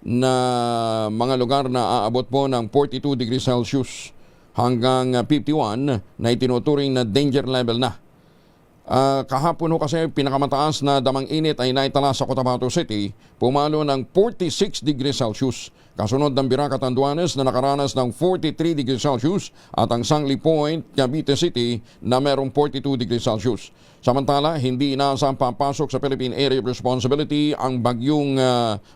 na mga lugar na aabot po ng 42 degrees Celsius hanggang 51 na itinuturing na danger level na. Kahapon ho kasi pinakamataas na damang init ay naitala sa Cotabato City, pumalo ng 46 degrees Celsius. Kasunod ng Bira, Catanduanes na nakaranas ng 43 degrees Celsius at ang Sangli Point, Cavite City na merong 42 degrees Celsius. Samantala, hindi inaasang papasok sa Philippine Area of Responsibility ang bagyong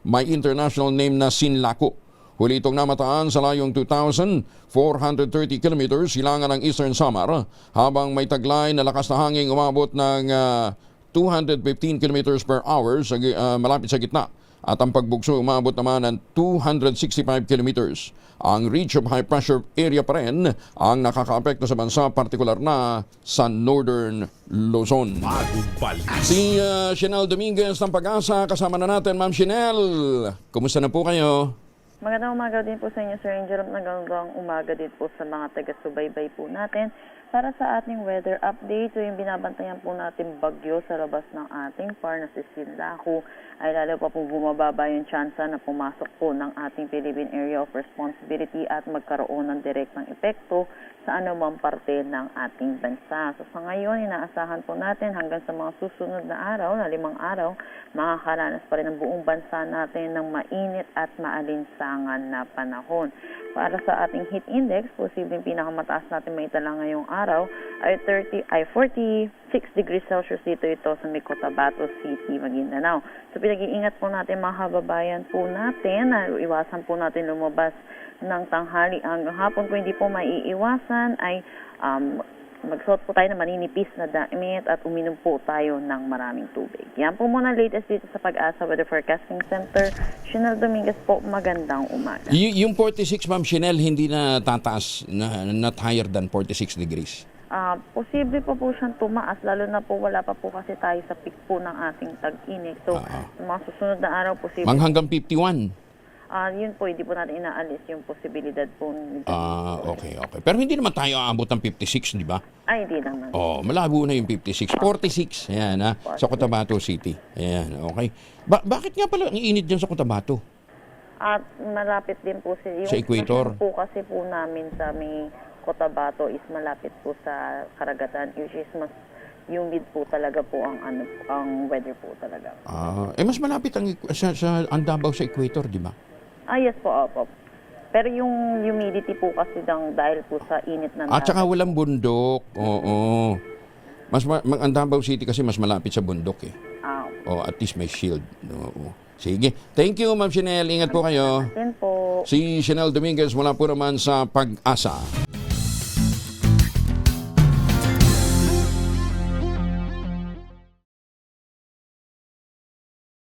may international name na Sinlaku. Huli itong namataan sa layong 2,430 kilometers silangan ng Eastern Samar habang may taglay na lakas na hangin umabot ng 215 kilometers per hour malapit sa gitna at ang pagbugso umabot naman ng 265 kilometers. Ang reach of high pressure area pa rin ang nakakaapekto sa bansa, partikular na sa Northern Luzon. Si Shenelle Dominguez ng Pag-asa, kasama na natin. Ma'am Shenelle, kumusta na po kayo? Magandang umaga din po sa inyo, Sir Angel. Magandang umaga din po sa mga taga-subaybay po natin. Para sa ating weather update, so yung binabantayan po natin bagyo sa labas ng ating par na si Sinlaku ay lalo pa po bumababa yung tsansa na pumasok po ng ating Philippine Area of Responsibility at magkaroon ng direktang epekto sa anumang parte ng ating bansa. So sa ngayon, inaasahan po natin hanggang sa mga susunod na araw, na 5 araw, makakaranas pa rin ang buong bansa natin ng mainit at maalinsangan na panahon. Para sa ating heat index, posibleng pinakamataas natin maitala ngayong araw ay 46 degrees Celsius dito ito sa Cotabato City, Maguindanao. So pinag-iingat po natin mga kababayan po natin na iwasan po natin lumabas ng tanghali hanggang hapon. Kung hindi po maiiwasan ay magsuot po tayo ng maninipis na damit at uminom po tayo ng maraming tubig. Yan po muna latest dito sa Pag-asa Weather Forecasting Center. Shenelle Dominguez po, magandang umaga. Yung 46, Ma'am Shenelle, hindi na tataas, not higher than 46 degrees? Posible pa po siyang tumaas, lalo na po wala pa po kasi tayo sa peak po ng ating tag-init. So, mga susunod na araw, posible. Hanggang 51? Yun po, hindi po natin inaalis yung posibilidad po. Okay. Pero hindi naman tayo aabot ng 56, di ba? Ay, hindi naman. Malabo na yung 56. 46, ayan sa Cotabato City. Ayan, okay. Bakit nga pala ang init dyan sa Cotabato? At malapit din po sa equator. Yung po kasi po namin sa may Cotabato is malapit po sa karagatan, which is mas humid po talaga po ang weather po talaga. Mas malapit ang Davao sa equator, di ba? Yes po, opo. Pero yung humidity po kasi dahil po sa init ng At saka walang bundok. Oo. Ang Davao City kasi mas malapit sa bundok eh. At least may shield. Oo. Sige. Thank you, Ma'am Shenelle. Ingat po kayo. Din po. Si Shenelle Dominguez mula po naman sa Pag-asa.